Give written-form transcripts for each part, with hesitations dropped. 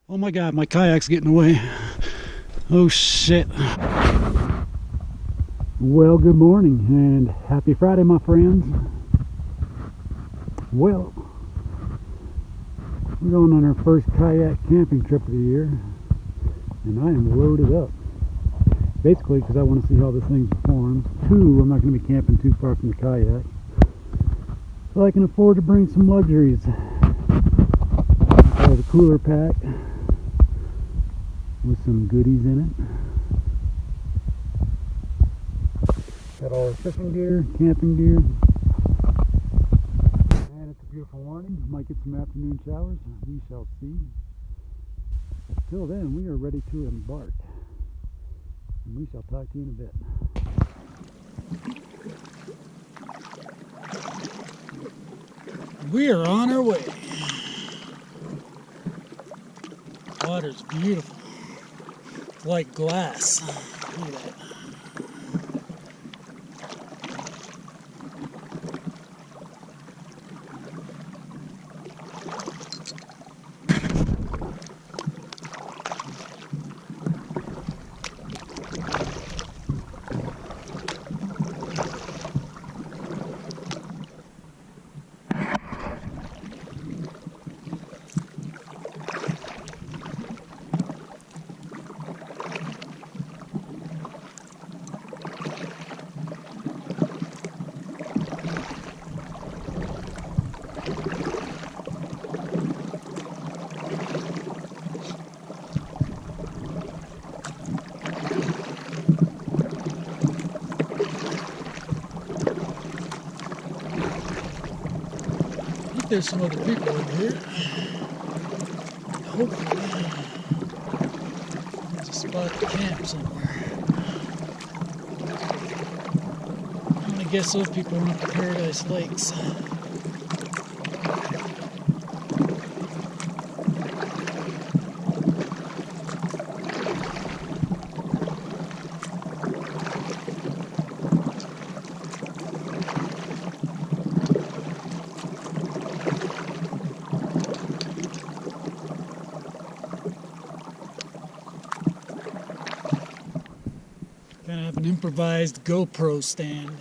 Oh my god, my kayak's getting away. Oh shit. Well, good morning and happy Friday, my friends. Well, we're going on our first kayak camping trip of the year, and I am loaded up. Basically, because I want to see how this thing performs. Two, I'm not going to be camping too far from the kayak, so I can afford to bring some luxuries. I have a cooler pack with some goodies in it. Got all our fishing gear, camping gear, and it's a beautiful morning. Might get some afternoon showers. We shall see. Till then, we are ready to embark, and we shall talk to you in a bit. We are on our way. Water's beautiful. It's like glass. Look at that. There's some other people in here. Hopefully, there's a spot to camp somewhere. I'm gonna guess those people went up to Paradise Lakes. Gonna have an improvised GoPro stand.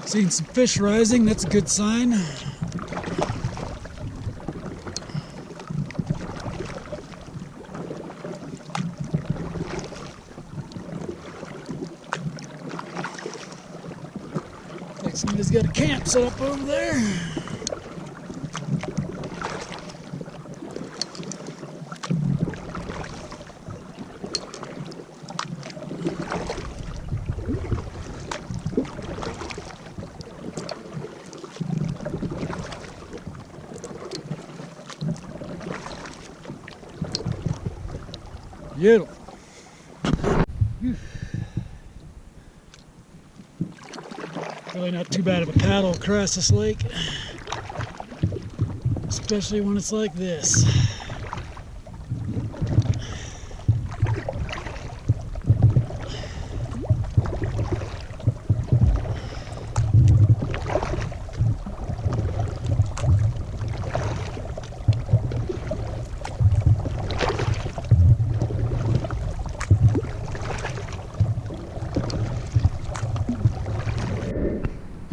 Seen some fish rising, that's a good sign. Like somebody's got a camp set up over there. Beautiful. Really not too bad of a paddle across this lake, especially when it's like this.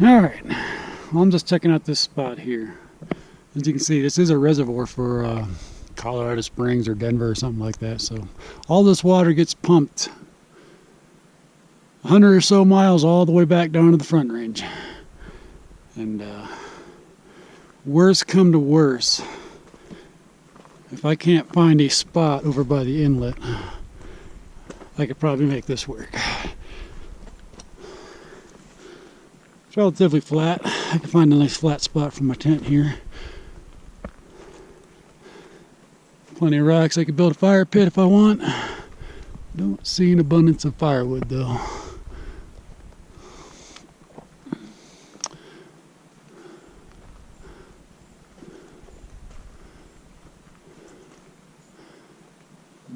Alright, well, I'm just checking out this spot here. As you can see, this is a reservoir for Colorado Springs or Denver or something like that. So all this water gets pumped 100 or so miles all the way back down to the Front Range. And worse come to worse, if I can't find a spot over by the inlet, I could probably make this work. It's relatively flat. I can find a nice flat spot for my tent here. Plenty of rocks. I could build a fire pit if I want. Don't see an abundance of firewood though.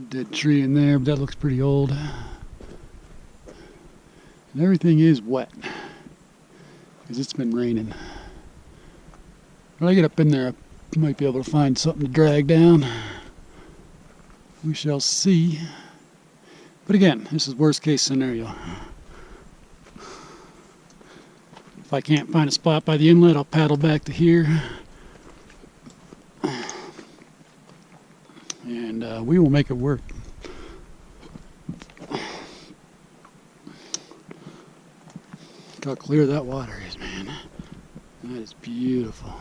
Dead tree in there, but that looks pretty old. And everything is wet because it's been raining. When I get up in there, I might be able to find something to drag down. We shall see. But again, this is worst case scenario. If I can't find a spot by the inlet, I'll paddle back to here. And we will make it work. Look how clear that water is, man. That is beautiful.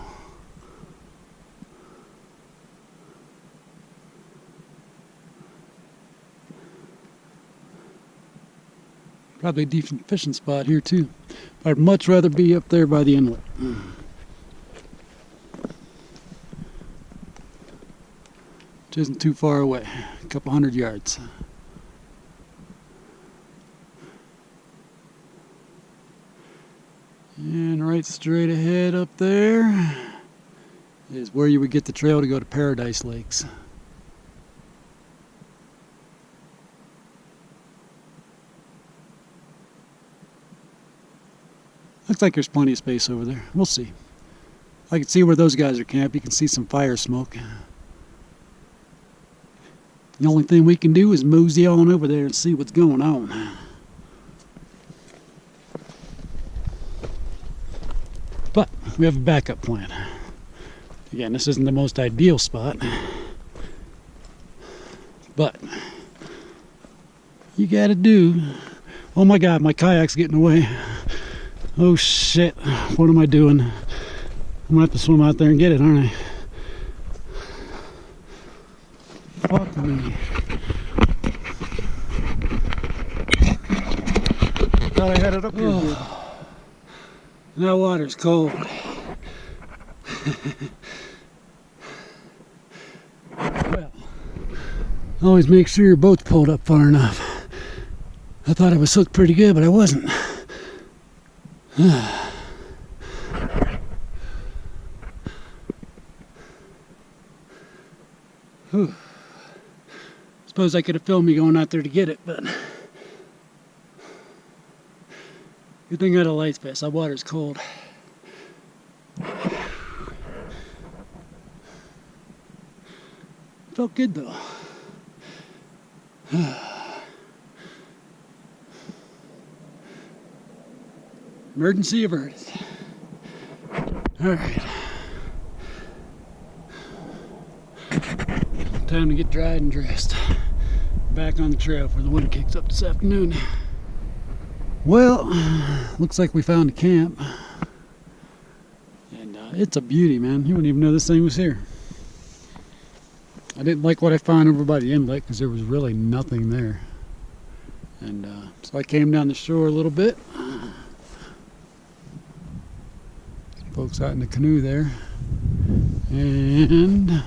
Probably a decent fishing spot here too. I'd much rather be up there by the inlet. Which isn't too far away, a couple 100 yards. And right straight ahead up there is where you would get the trail to go to Paradise Lakes. Looks like there's plenty of space over there. We'll see. I can see where those guys are camped. You can see some fire smoke. The only thing we can do is mosey on over there and see what's going on. But we have a backup plan. Again, this isn't the most ideal spot, but you gotta do. Oh my God, my kayak's getting away. Oh shit, what am I doing? I'm gonna have to swim out there and get it, aren't I? Fuck me. Thought I had it up here. Oh, that water's cold. Well, always make sure your boat's pulled up far enough. I thought I was hooked pretty good, but I wasn't. Whew. Suppose I could have filmed me going out there to get it, but good thing I had a light vest. That water's cold. Felt good though. Emergency averted. Alright. Time to get dried and dressed. Back on the trail before the wind kicks up this afternoon. Well, looks like we found a camp. And it's a beauty, man. You wouldn't even know this thing was here. I didn't like what I found over by the inlet because there was really nothing there. And so I came down the shore a little bit. Folks out in the canoe there. And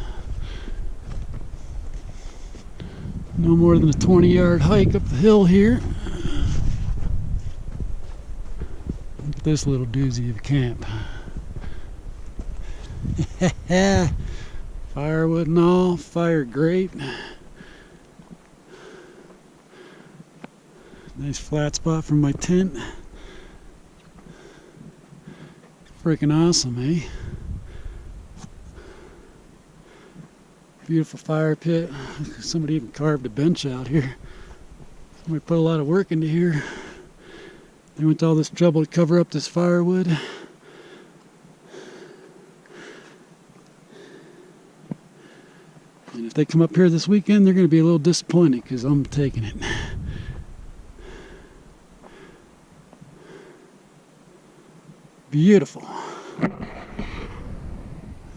no more than a 20-yard hike up the hill here. Look at this little doozy of a camp. Firewood and all, fire grate. Nice flat spot for my tent. Freaking awesome, eh? Beautiful fire pit. Somebody even carved a bench out here. Somebody put a lot of work into here. They went to all this trouble to cover up this firewood. And if they come up here this weekend, they're going to be a little disappointed because I'm taking it. Beautiful.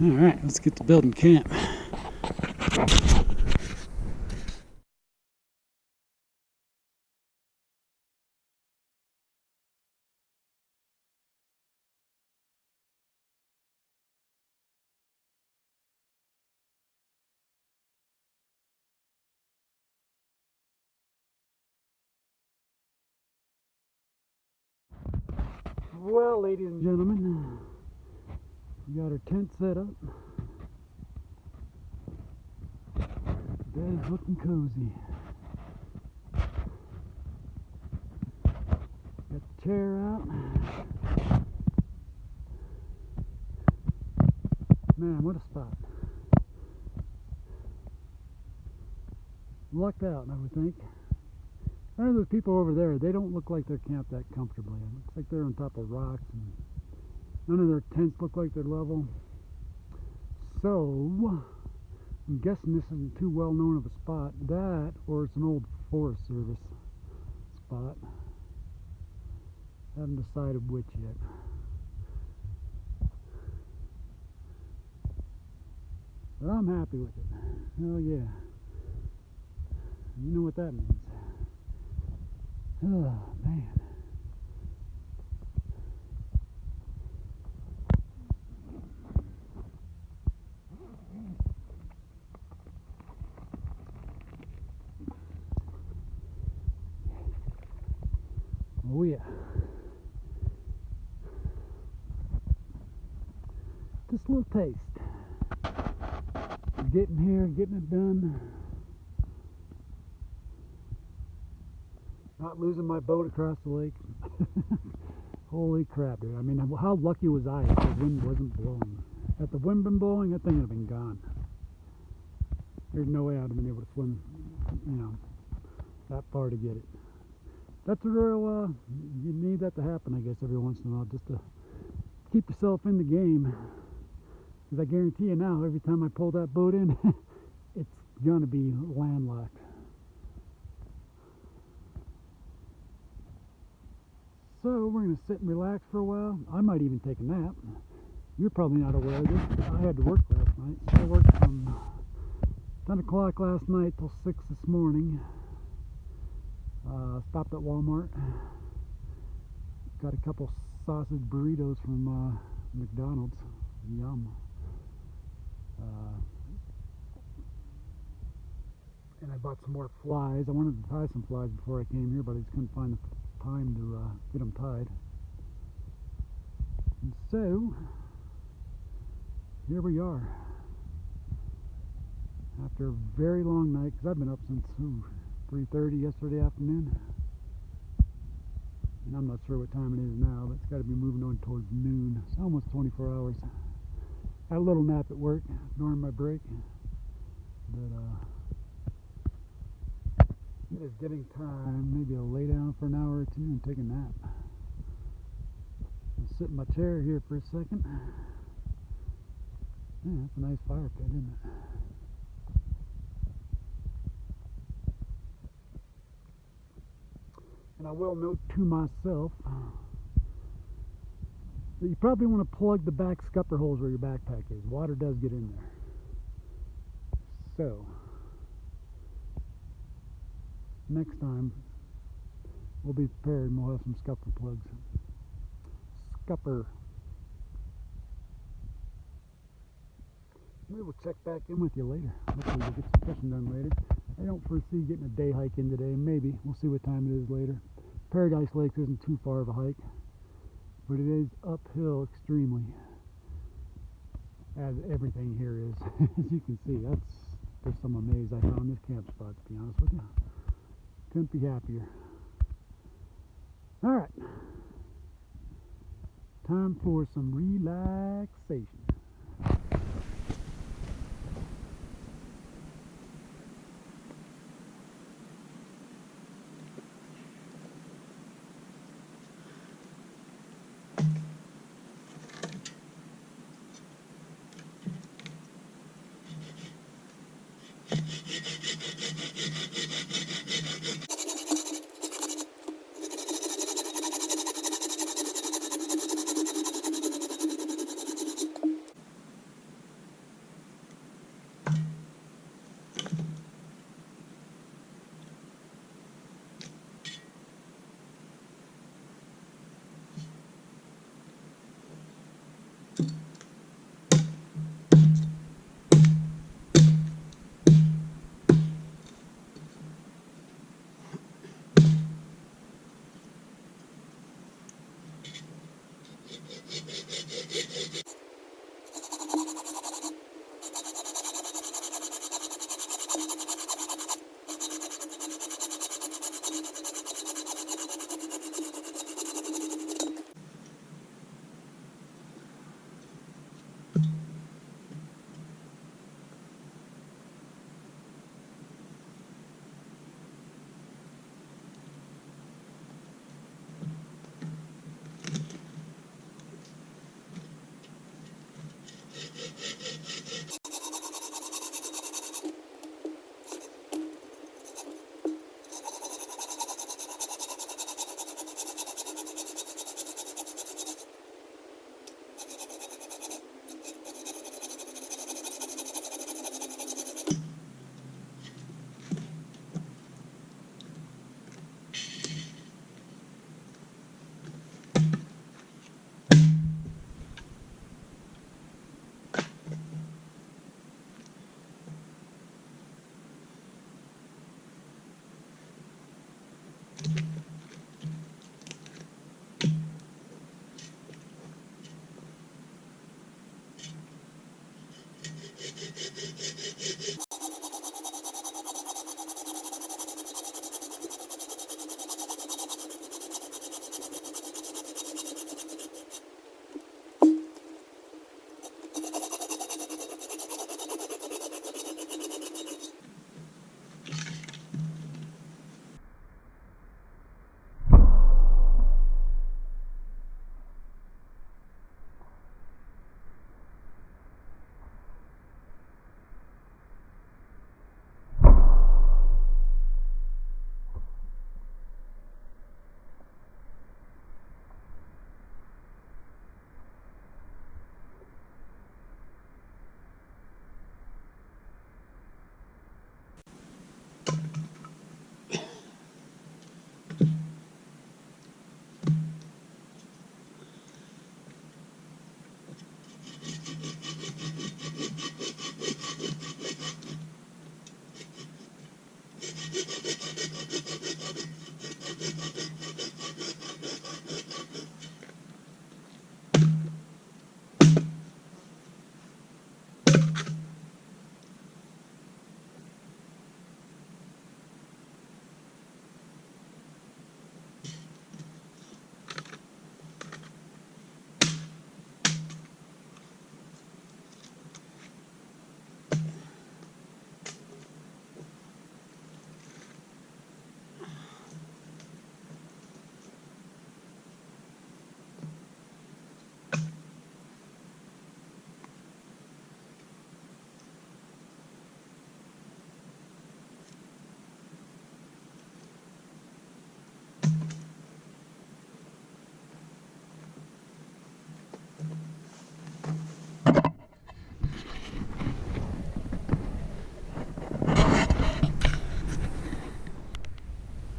Alright, let's get to building camp. Well, ladies and gentlemen, we got our tent set up. Bed is looking cozy. Got the chair out. Man, what a spot. Lucked out, I would think. None of those people over there, they don't look like they're camped that comfortably. It looks like they're on top of rocks, and none of their tents look like they're level. So, I'm guessing this isn't too well known of a spot. That, or it's an old Forest Service spot. Haven't decided which yet. But I'm happy with it. Hell yeah. You know what that means. Oh, man. Oh yeah. Just a little taste. Getting here, getting it done. Not losing my boat across the lake. Holy crap, dude. I mean, how lucky was I if the wind wasn't blowing? Had the wind been blowing, that thing would have been gone. There's no way I'd have been able to swim, you know, that far to get it. That's a real, you need that to happen, I guess, every once in a while, just to keep yourself in the game. Because I guarantee you now, every time I pull that boat in, it's going to be landlocked. So we're going to sit and relax for a while. I might even take a nap. You're probably not aware of this. I had to work last night. So I worked from 10 o'clock last night till 6 this morning. Stopped at Walmart. Got a couple sausage burritos from McDonald's. Yum. And I bought some more flies. I wanted to tie some flies before I came here, but I just couldn't find the time to get them tied. And so, here we are. After a very long night, because I've been up since 3:30 yesterday afternoon. And I'm not sure what time it is now, but it's got to be moving on towards noon. It's almost 24 hours. Had a little nap at work during my break. But it is getting time. Maybe I'll lay down for an hour or two and take a nap. I'll sit in my chair here for a second. Yeah, that's a nice fire pit, isn't it? And I will note to myself that you probably want to plug the back scupper holes where your backpack is. Water does get in there. So, next time we'll be prepared and we'll have some scupper plugs. Scupper. Maybe we'll check back in with you later. Hopefully we'll get some fishing done later. I don't foresee getting a day hike in today. Maybe. We'll see what time it is later. Paradise Lakes isn't too far of a hike, but it is uphill extremely, as everything here is. As you can see, there's some amaze I found this camp spot, to be honest with you. Couldn't be happier. All right, time for some relaxation.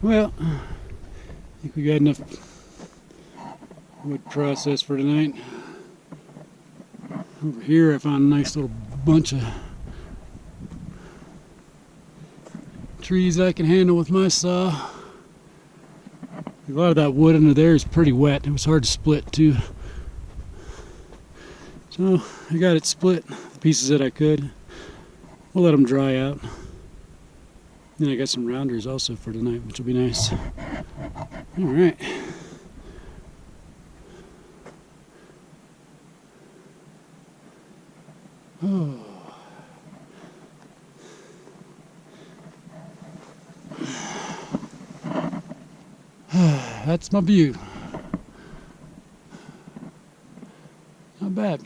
Well, I think we got enough wood processed for tonight. Over here I found a nice little bunch of trees I can handle with my saw. A lot of that wood under there is pretty wet. It was hard to split too. So I got it split, the pieces that I could. We'll let them dry out. Then I got some rounders also for tonight, which will be nice. All right. Oh. That's my view. Not bad.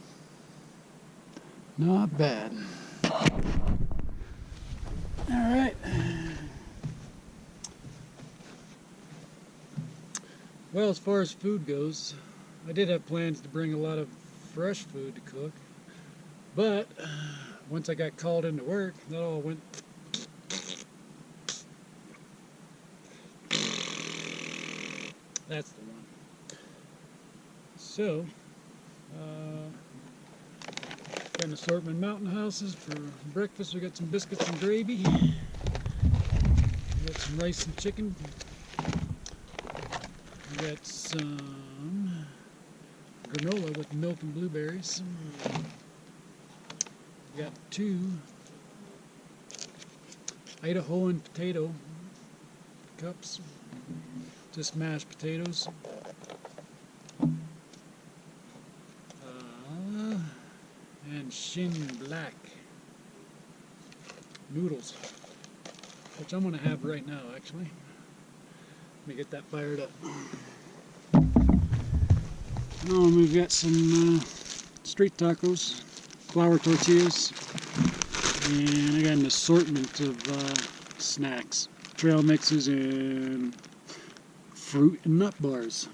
Not bad. All right. Well, as far as food goes, I did have plans to bring a lot of fresh food to cook, but once I got called into work, that all went. That's the one. So, got an assortment of mountain houses for breakfast. We got some biscuits and gravy. We got some rice and chicken. We got some granola with milk and blueberries. We got 2 Idahoan potato cups, just mashed potatoes. And Shin Black noodles, which I'm going to have right now actually. Let me get that fired up. Oh, and we've got some street tacos. flour tortillas, and I got an assortment of snacks, trail mixes, and fruit and nut bars.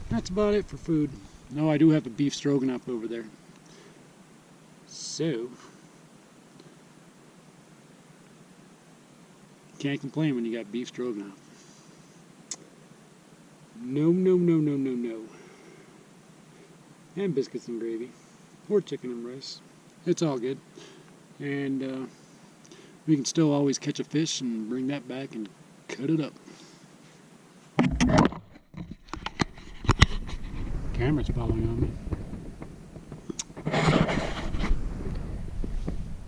That's about it for food. No, I do have a beef stroganoff over there. So, can't complain when you got beef stroganoff. No, no, no, no, no, no. And biscuits and gravy. Or chicken and rice. It's all good. And we can still always catch a fish and bring that back and cut it up. Camera's following on me.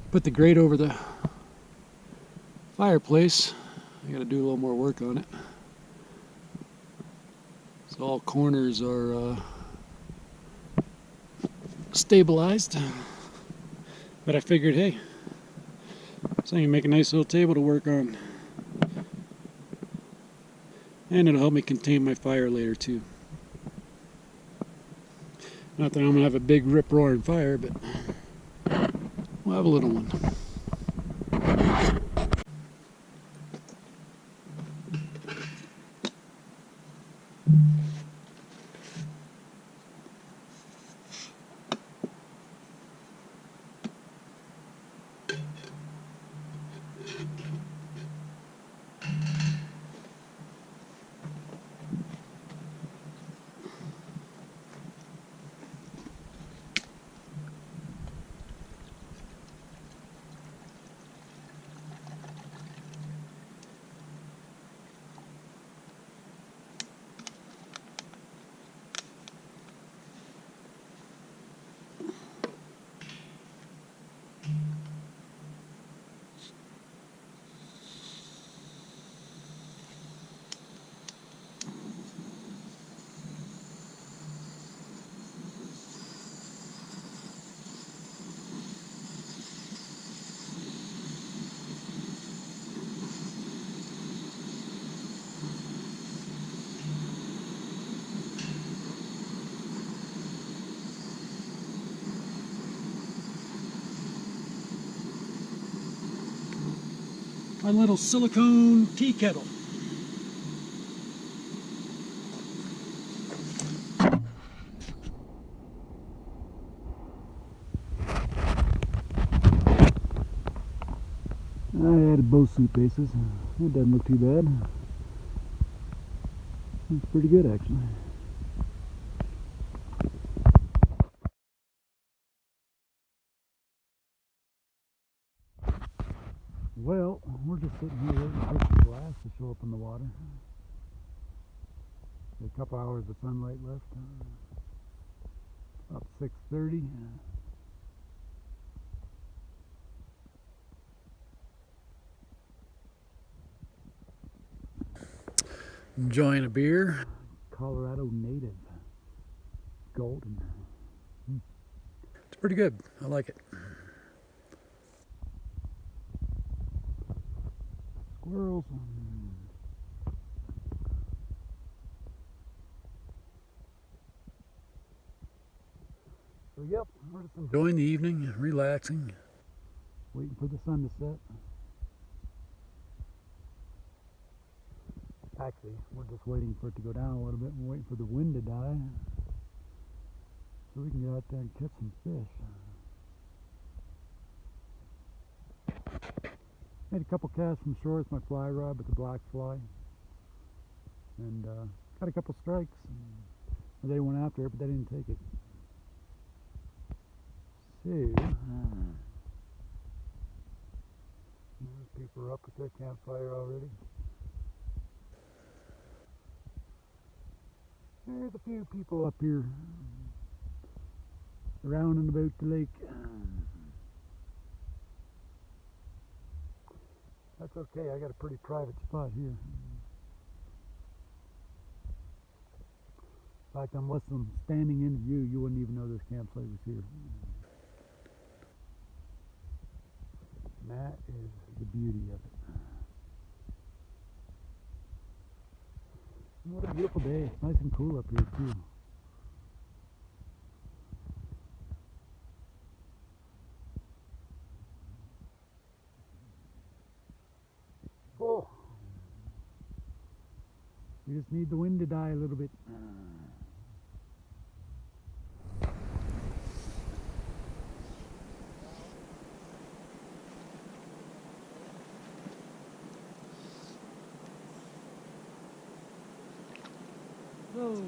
Put the grate over the fireplace. I gotta do a little more work on it. So all corners are stabilized. But I figured, hey, so I can make a nice little table to work on. And it'll help me contain my fire later too. Not that I'm gonna have a big rip-roaring fire, but we'll have a little one. My little silicone tea kettle. I added both suitcases. It doesn't look too bad. It's pretty good actually. Well, we're just sitting here waiting for the glass to show up in the water. A couple hours of sunlight left. About 6:30. Enjoying a beer. Colorado native. Golden. It's pretty good. I like it. Squirrels. So yep, we're just enjoying the evening, relaxing, waiting for the sun to set. Actually, we're just waiting for it to go down a little bit and waiting for the wind to die so we can get out there and catch some fish. Made a couple casts from shore with my fly rod with the black fly, and got a couple strikes. They went after it, but they didn't take it. So, people are up with their campfire already. There's a few people up here around and about the lake. That's okay, I got a pretty private spot here. In fact, unless I'm standing in view, you wouldn't even know this campsite was here. And that is the beauty of it. What a beautiful day. It's nice and cool up here too. We just need the wind to die a little bit. Whoa.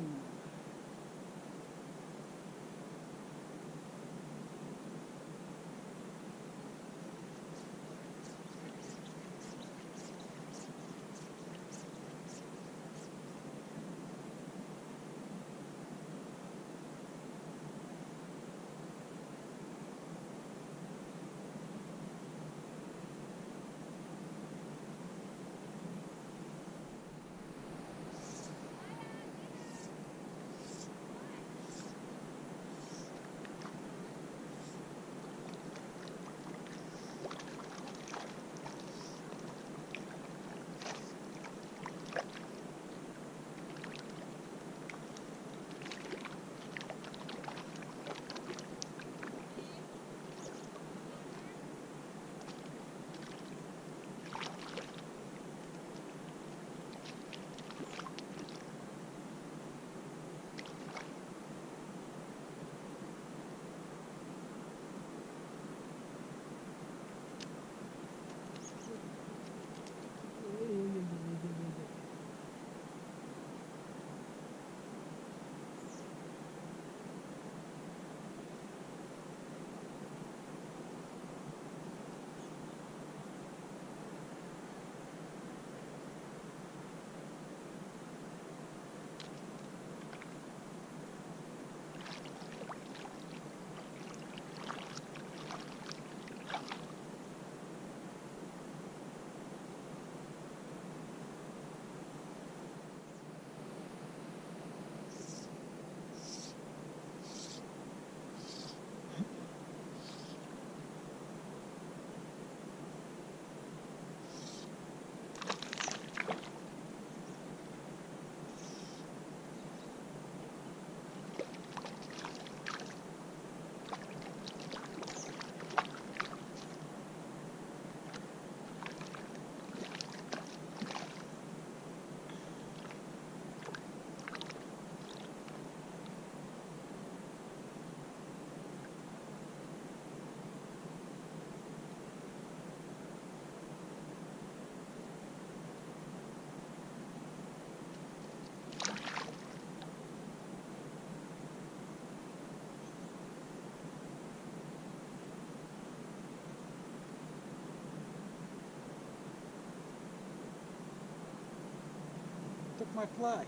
Took my fly.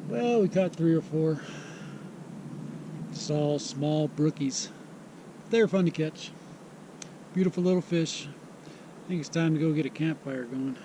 Well, we caught 3 or 4. Just all small brookies. They're fun to catch. Beautiful little fish. I think it's time to go get a campfire going.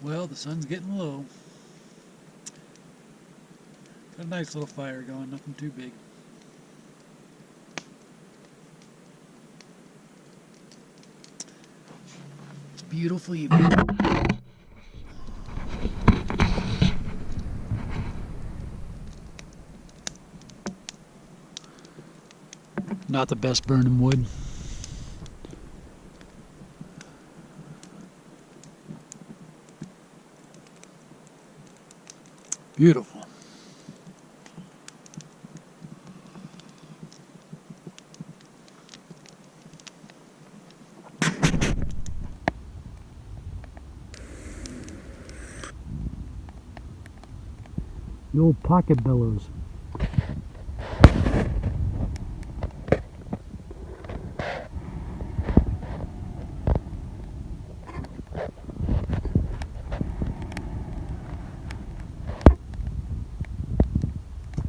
Well, the sun's getting low. Got a nice little fire going, nothing too big. It's a beautiful evening. Not the best burning wood. Beautiful. The old pocket bellows.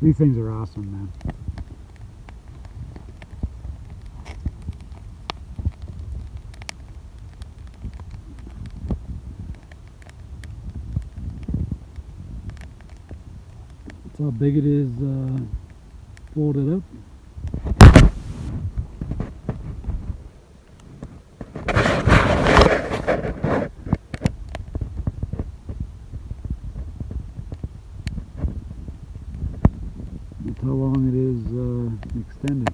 These things are awesome, man. That's how big it is folded up. That's how long it is extended.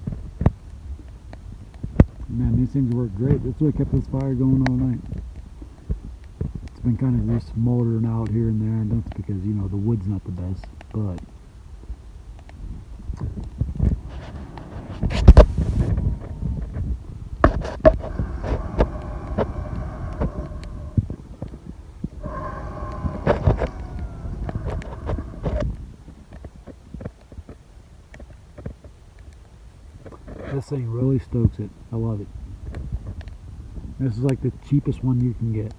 Man, these things work great. That's what kept this fire going all night. It's been kind of just smoldering out here and there, and that's because, you know, the wood's not the best, but this thing really stokes it. I love it. This is like the cheapest one you can get.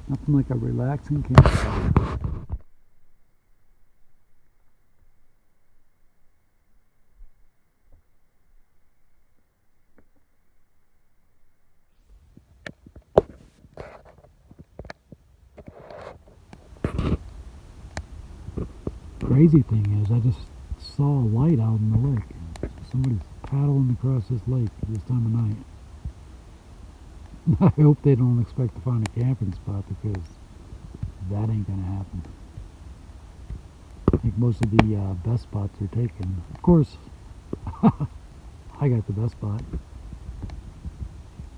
Nothing like a relaxing campfire. Crazy thing is, I just saw a light out in the lake. Somebody's paddling across this lake this time of night. I hope they don't expect to find a camping spot, because that ain't gonna happen. I think most of the best spots are taken. Of course, I got the best spot.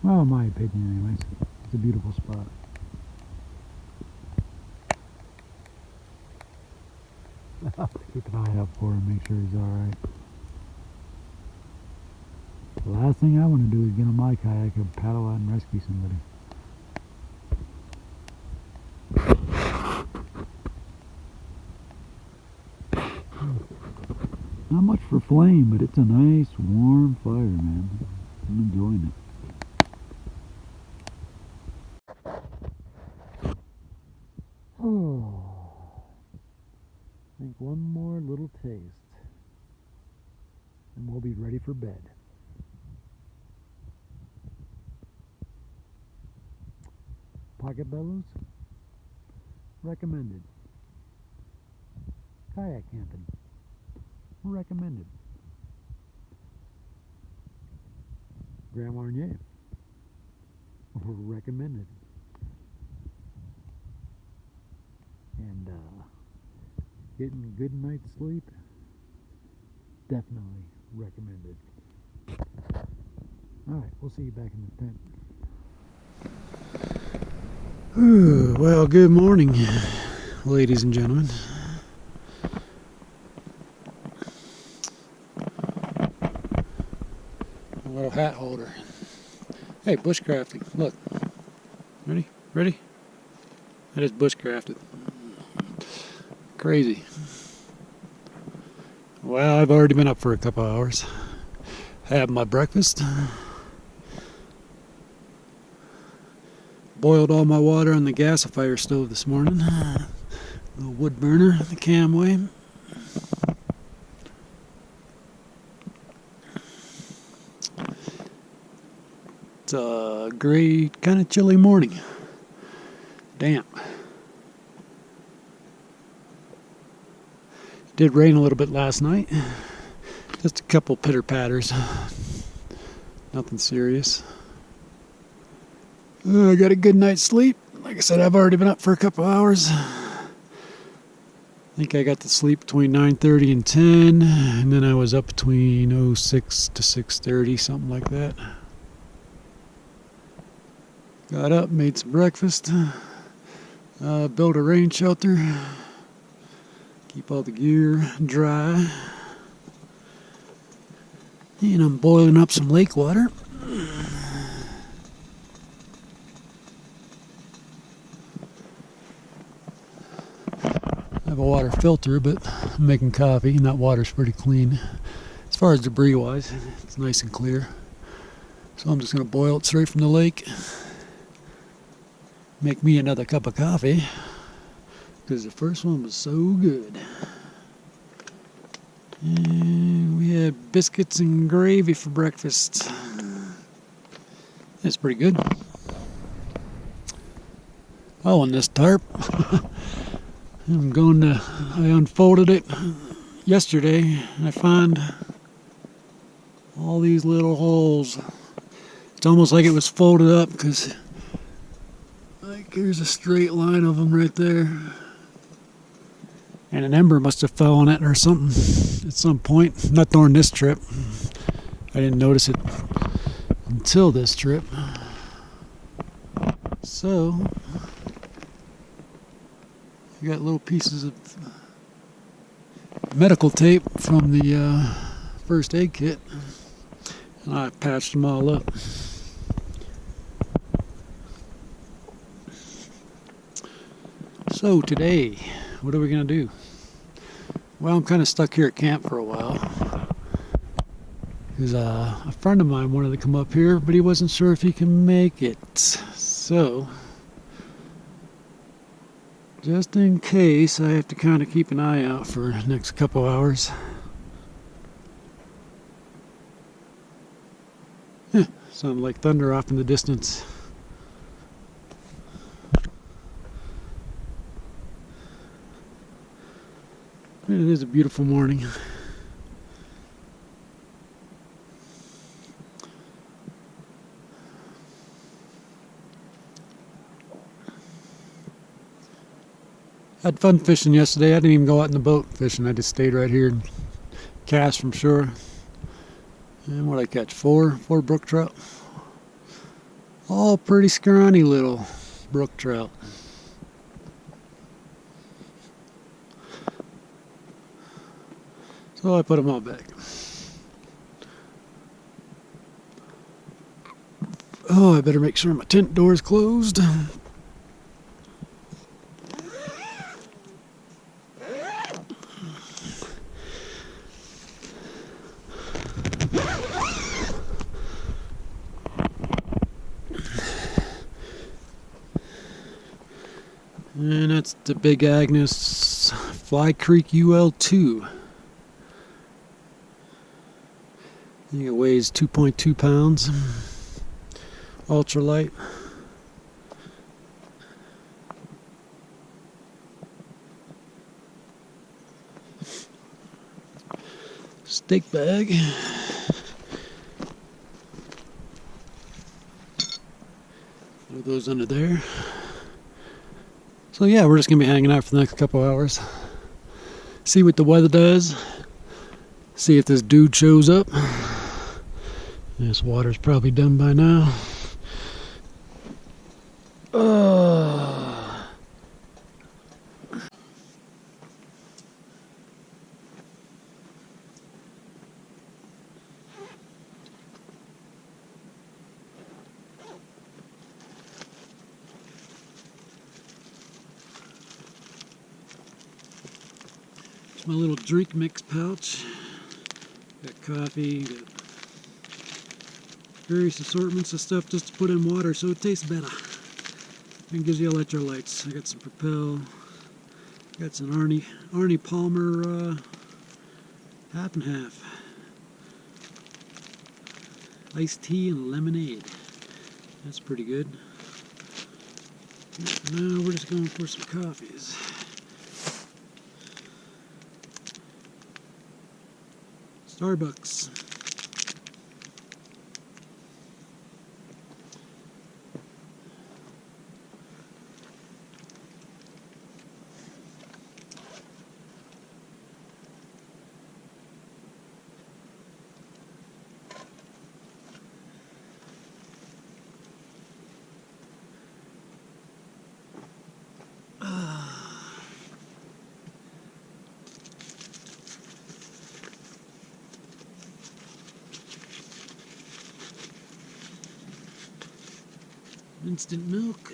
Well, in my opinion anyways. It's a beautiful spot. I'll have to keep an eye out for him, make sure he's alright. The last thing I want to do is get on my kayak and paddle out and rescue somebody. Not much for flame, but it's a nice warm fire, man. I'm enjoying it. Oh, I think one more little taste and we'll be ready for bed. Pocket bellows? Recommended. Kayak camping? Recommended. Grand Marnier? Recommended. And getting a good night's sleep? Definitely recommended. Alright, we'll see you back in the tent. Well, good morning, ladies and gentlemen. A little hat holder. Hey, bushcrafting. Look. Ready? Ready? That is bushcrafted. Crazy. Well, I've already been up for a couple hours. Had my breakfast. Boiled all my water on the gasifier stove this morning. Little wood burner, the Camway. It's a great, kind of chilly morning. Damp. Did rain a little bit last night. Just a couple pitter patters. Nothing serious. I got a good night's sleep. Like I said, I've already been up for a couple hours. I think I got to sleep between 9:30 and 10, and then I was up between 06 to 6:30, something like that. Got up, made some breakfast, built a rain shelter, keep all the gear dry, and I'm boiling up some lake water. I have a water filter, but I'm making coffee, and that water's pretty clean. As far as debris wise, it's nice and clear. So I'm just going to boil it straight from the lake. Make me another cup of coffee, because the first one was so good. And we had biscuits and gravy for breakfast. That's pretty good. Oh, and this tarp. I unfolded it yesterday, and I found all these little holes. It's almost like it was folded up, because here's a straight line of them right there. And an ember must have fell on it or something at some point. Not during this trip. I didn't notice it until this trip. So, I got little pieces of medical tape from the first aid kit, and I patched them all up. So today, what are we going to do? Well, I'm kind of stuck here at camp for a while, because a friend of mine wanted to come up here, but he wasn't sure if he can make it. So, just in case, I have to kind of keep an eye out for the next couple hours. Sounded like thunder off in the distance. It is a beautiful morning. Had fun fishing yesterday. I didn't even go out in the boat fishing. I just stayed right here and cast from shore. And what did I catch? Four brook trout. All pretty scrawny little brook trout. So I put them all back. Oh, I better make sure my tent door is closed. And that's the Big Agnes Fly Creek UL2. I think it weighs 2.2 pounds. Ultralight. Steak bag. Throw those under there. So yeah, we're just going to be hanging out for the next couple hours. See what the weather does. See if this dude shows up. This water's probably done by now. My little drink mix pouch. Got coffee, got various assortments of stuff just to put in water so it tastes better. And gives you electrolytes. I got some Propel, got some Arnie Palmer half and half. Iced tea and lemonade. That's pretty good. Now we're just going for some coffees. Starbucks. Instant milk.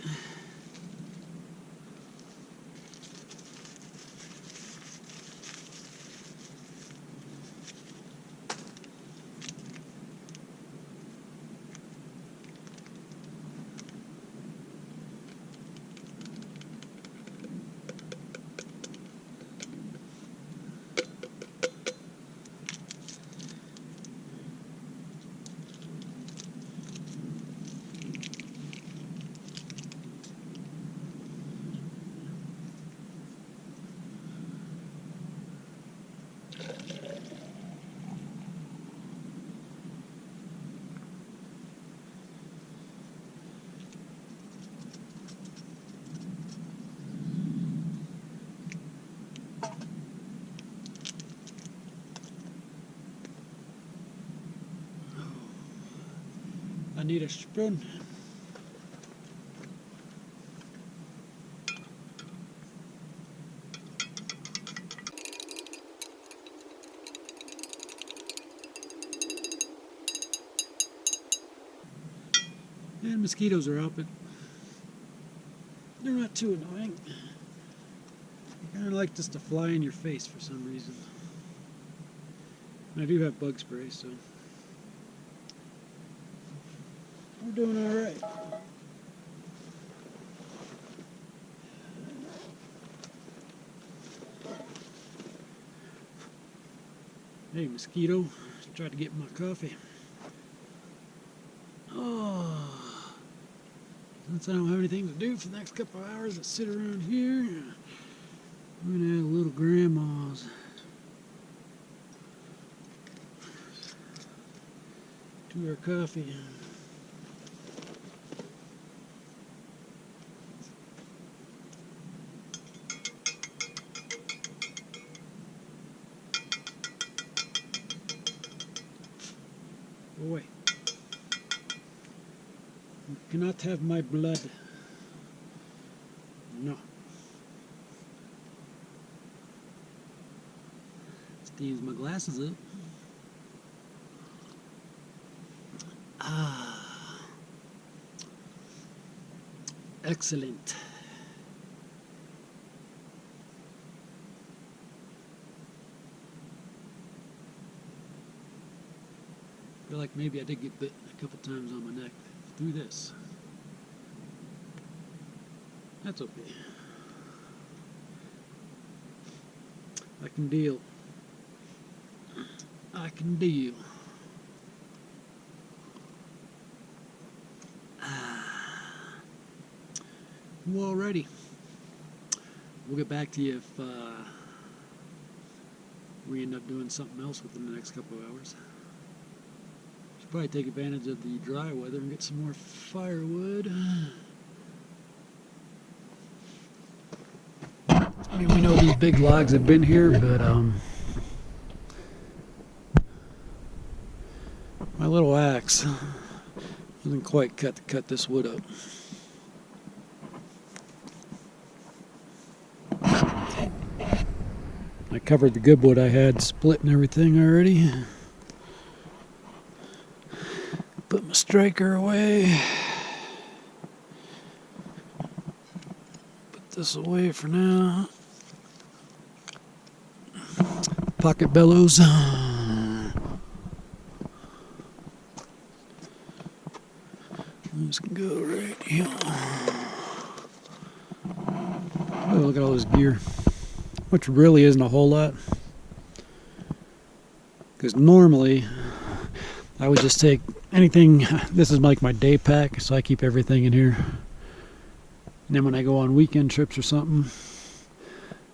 I need a spoon. And mosquitoes are out, but they're not too annoying. They kind of like just to fly in your face for some reason. And I do have bug spray, so we're doing all right. Hey, mosquito, tried to get my coffee. Oh, since I don't have anything to do for the next couple of hours, I sit around here. I'm gonna have little grandma's. To her coffee. Boy, you cannot have my blood. No. Steams my glasses up. Ah, excellent. I feel like maybe I did get bit a couple times on my neck through this. That's okay. I can deal. I can deal. Well, alrighty. We'll get back to you if we end up doing something else within the next couple of hours. Should probably take advantage of the dry weather and get some more firewood. I mean, we know these big logs have been here, but my little axe doesn't quite cut this wood up. I covered the good wood I had split and everything already. Put my striker away. Put this away for now. Pocket bellows. This can go right here. Oh, look at all this gear. Which really isn't a whole lot. Because normally I would just take anything. This is like my day pack, so I keep everything in here. And then when I go on weekend trips or something,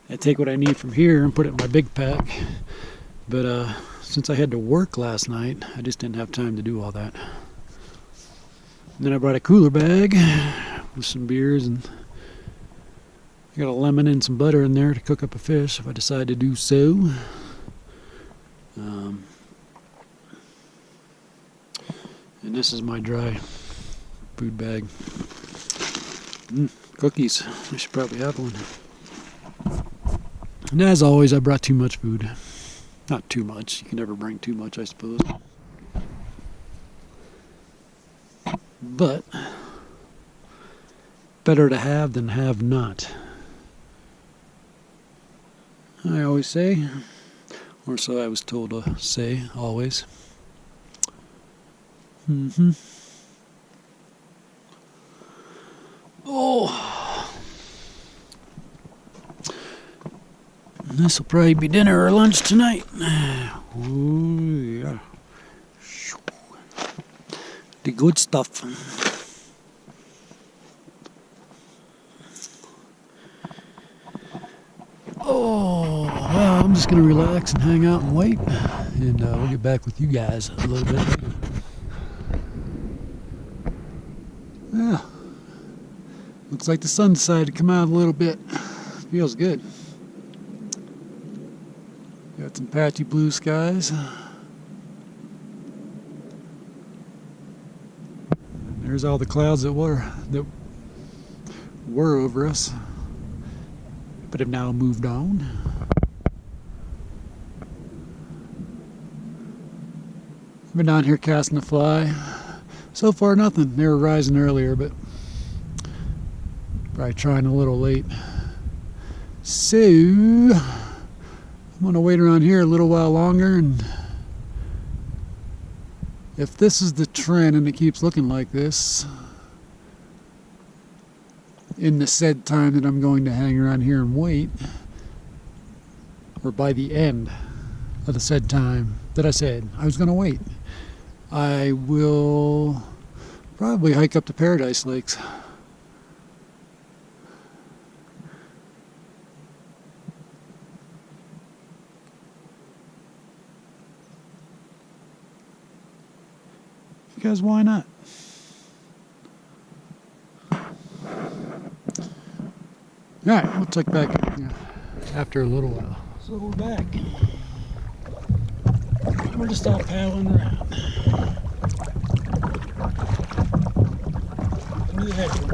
I take what I need from here and put it in my big pack. But since I had to work last night, I just didn't have time to do all that. And then I brought a cooler bag with some beers, and I got a lemon and some butter in there to cook up a fish if I decide to do so. And this is my dry food bag. Cookies. I should probably have one. And as always, I brought too much food. Not too much. You can never bring too much, I suppose. But better to have than have not, I always say. Or so I was told to say, always. Oh. This will probably be dinner or lunch tonight. Oh, yeah. The good stuff. Oh, well, I'm just going to relax and hang out and wait. And we'll get back with you guys a little bit later. Yeah. Looks like the sun decided to come out a little bit. Feels good. Got some patchy blue skies. There's all the clouds that were over us, but have now moved on. I've been down here casting a fly. So far nothing. They were rising earlier, but probably trying a little late. So I'm gonna wait around here a little while longer, and if this is the trend and it keeps looking like this, in the said time that I'm going to hang around here and wait, or by the end of the said time that I said I was going to wait, I will probably hike up to Paradise Lakes. Because why not? Alright, we'll check back after a little while. So we're back. We're just all paddling around. Where the heck are we?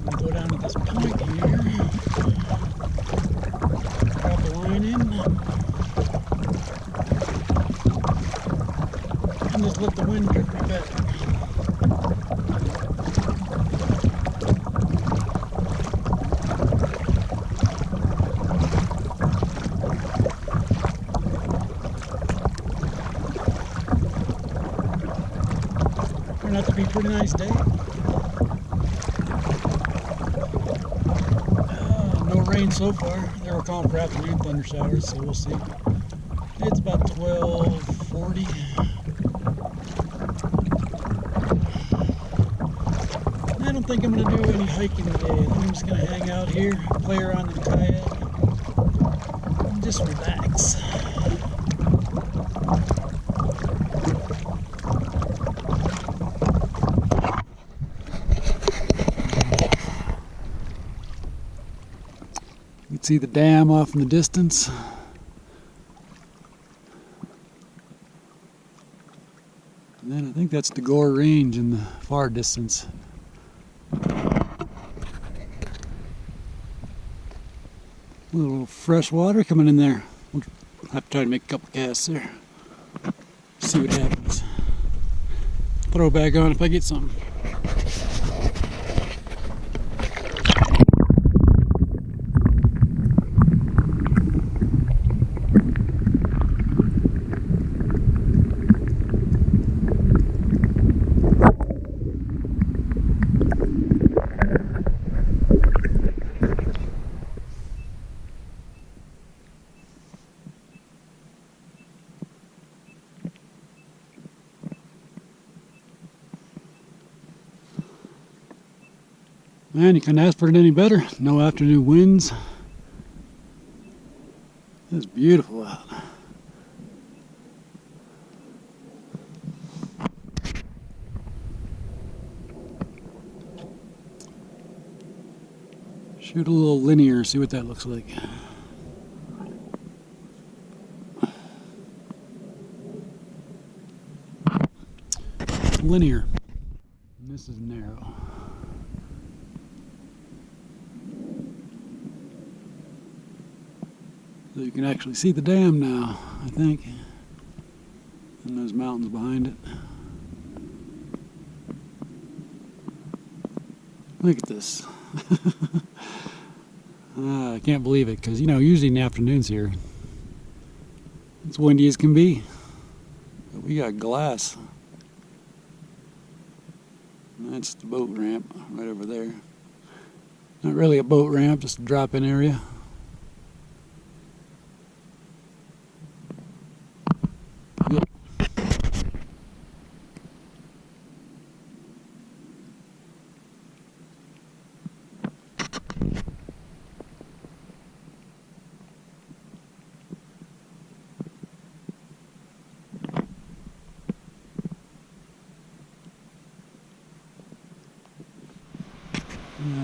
We'll go down to this point here. Drop the line in. And just let the wind drip me back. Turned out to be a pretty nice day. No rain so far. They were calling for afternoon thunder showers, so we'll see. It's about 12:40. I don't think I'm going to do any hiking today. I think I'm just going to hang out here, play around in the kayak, and just relax. You can see the dam off in the distance. And then I think that's the Gore Range in the far distance. A little fresh water coming in there. We'll have to try to make a couple casts there. See what happens. Throw it back on if I get something. Man, you couldn't ask for it any better. No afternoon winds. It's beautiful out. Shoot a little linear, see what that looks like. Linear. And this is narrow. So you can actually see the dam now, I think. And those mountains behind it. Look at this. I can't believe it, because usually in the afternoons here, it's windy as can be. But we got glass. And that's the boat ramp right over there. Not really a boat ramp, just a drop-in area. Yep.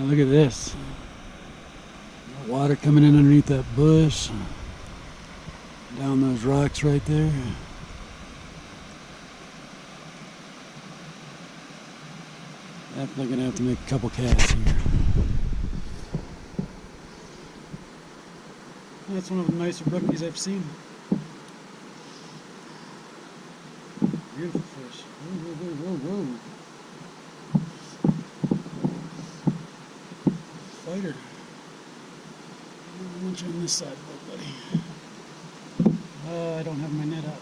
Look at this. Water coming in underneath that bush. Down those rocks right there. Definitely gonna have to make a couple casts here. That's one of the nicer brookies I've seen. Beautiful fish. Whoa, whoa, whoa, whoa, whoa. Fighter. How much on this side, buddy? I don't have my net up.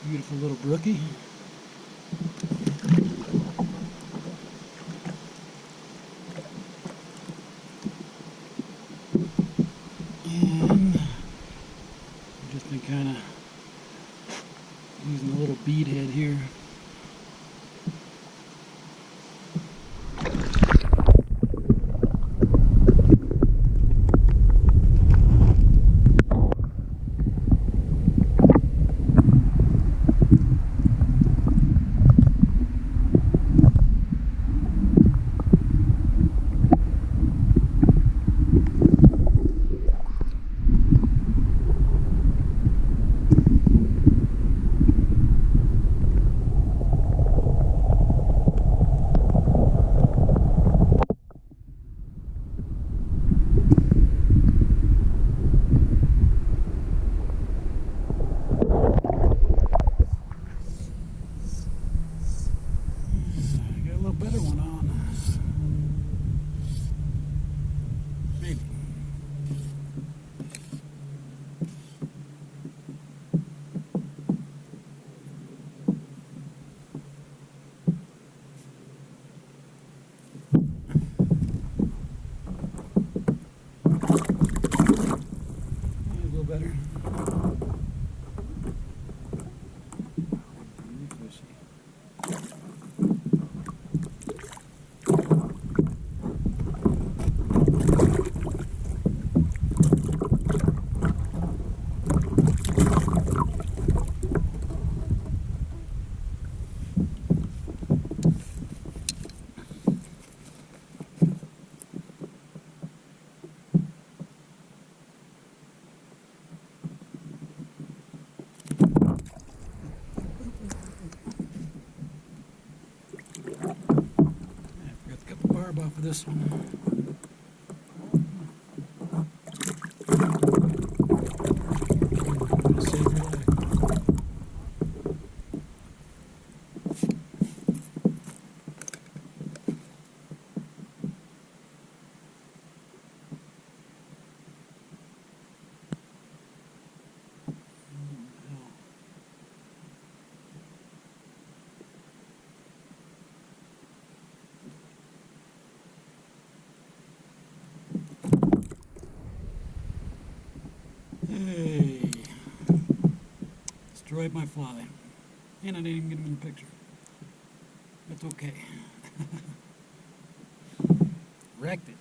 Beautiful little brookie. And I've just been kind of using a little bead head here. Better one on. Maybe. A little better. Barb off of this one. Save your life. Destroyed my fly. And I didn't even get him in the picture. That's okay. Wrecked it.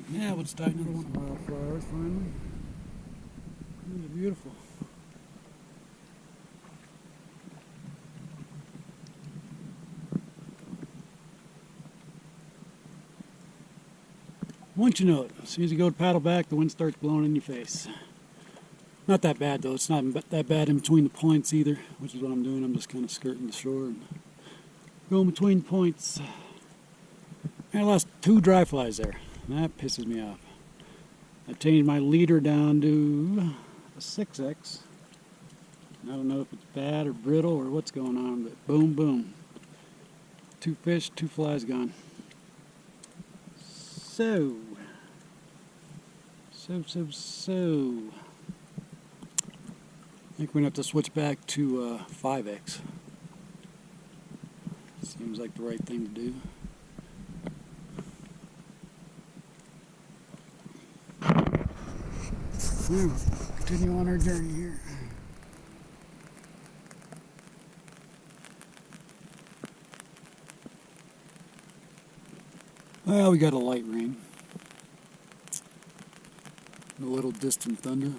Yeah, we'll start another one. Wildflowers finally. They're beautiful. Once you know it, as soon as you go to paddle back, the wind starts blowing in your face. Not that bad though, it's not that bad in between the points either, which is what I'm doing. I'm just kind of skirting the shore and going between points. I lost 2 dry flies there. That pisses me off. I changed my leader down to a 6X. I don't know if it's bad or brittle or what's going on, but boom, boom. 2 fish, 2 flies gone. So. I think we're going to have to switch back to 5X. Seems like the right thing to do. Now, continue on our journey here. Well, we got a light rain. A little distant thunder.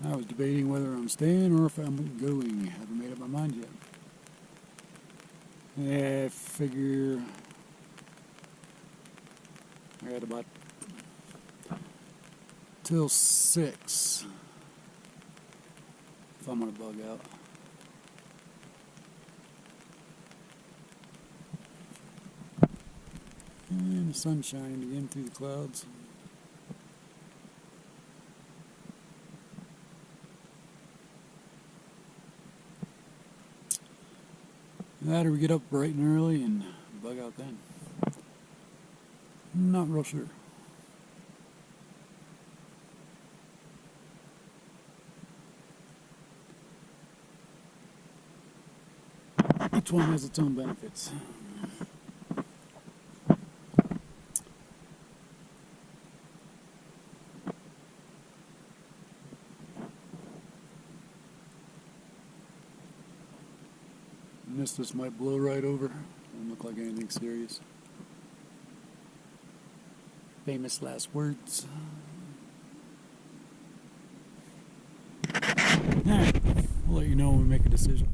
I was debating whether I'm staying or if I'm going. Haven't made up my mind yet. Yeah, I figure I got about till 6 if I'm gonna bug out. And the sun's shining again through the clouds. That or we get up bright and early and bug out then. Not real sure. Each one has its own benefits. This might blow right over. Doesn't look like anything serious. Famous last words. Alright, I'll let you know when we make a decision.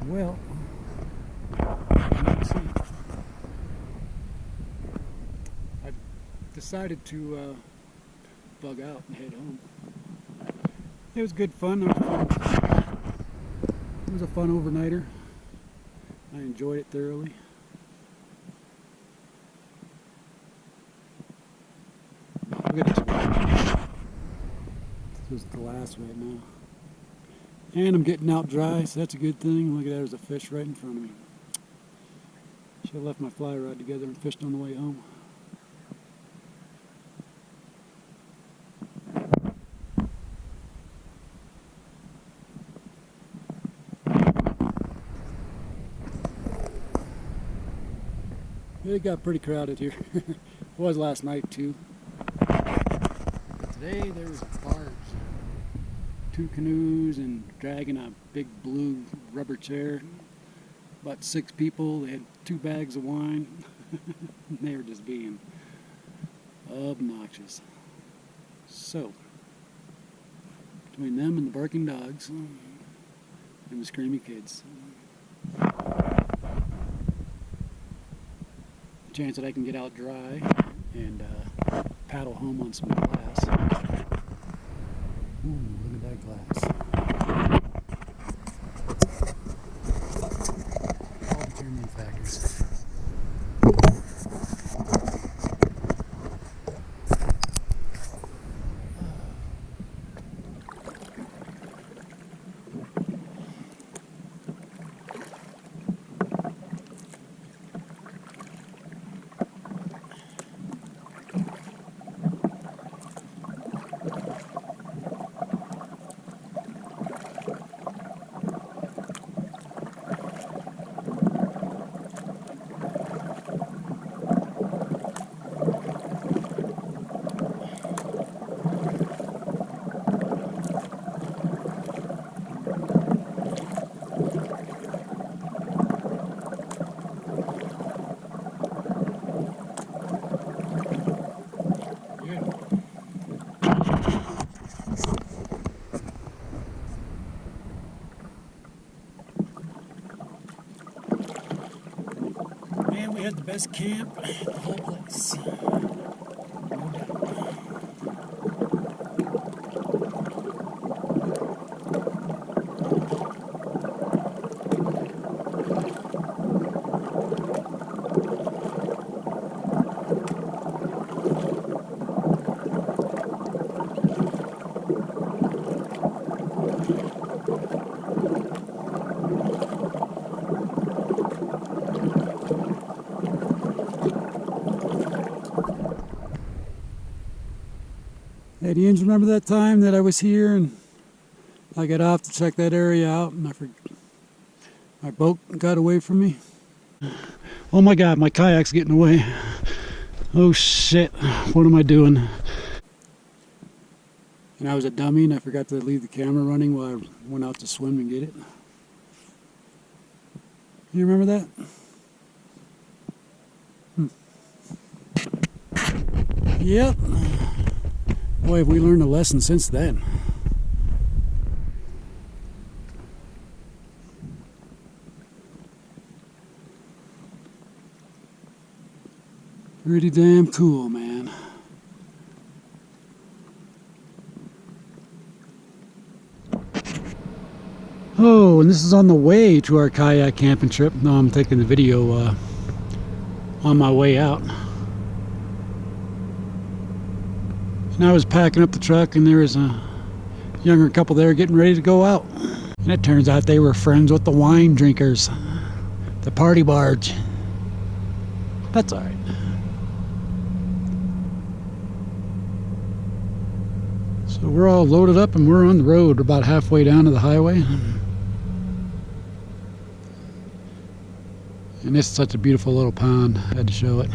Well, let's see. I decided to bug out and head home. It was good fun. It was a fun overnighter. I enjoyed it thoroughly. Look at this. This is glass right now. And I'm getting out dry, so that's a good thing. Look at that, there's a fish right in front of me. Should have left my fly rod together and fished on the way home. It got pretty crowded here. It was last night too. But today there was a barge. 2 canoes and dragging a big blue rubber chair. About 6 people. They had 2 bags of wine. They were just being obnoxious. So, between them and the barking dogs and the screamy kids, chance that I can get out dry and paddle home on some glass. Ooh, look at that glass. All determining factors. we had the best camp in the whole place. No doubt. Hey, do you remember that time that I was here and I got off to check that area out and my boat got away from me? Oh my God, my kayak's getting away. Oh shit, what am I doing? And I was a dummy and I forgot to leave the camera running while I went out to swim and get it. You remember that? Yep. Boy, have we learned a lesson since then. Pretty damn cool, man. Oh, and this is on the way to our kayak camping trip. No, I'm taking the video on my way out. And I was packing up the truck and there was a younger couple there getting ready to go out. And it turns out they were friends with the wine drinkers, the party barge. That's all right. So we're all loaded up and we're on the road about halfway down to the highway. And this is such a beautiful little pond. I had to show it.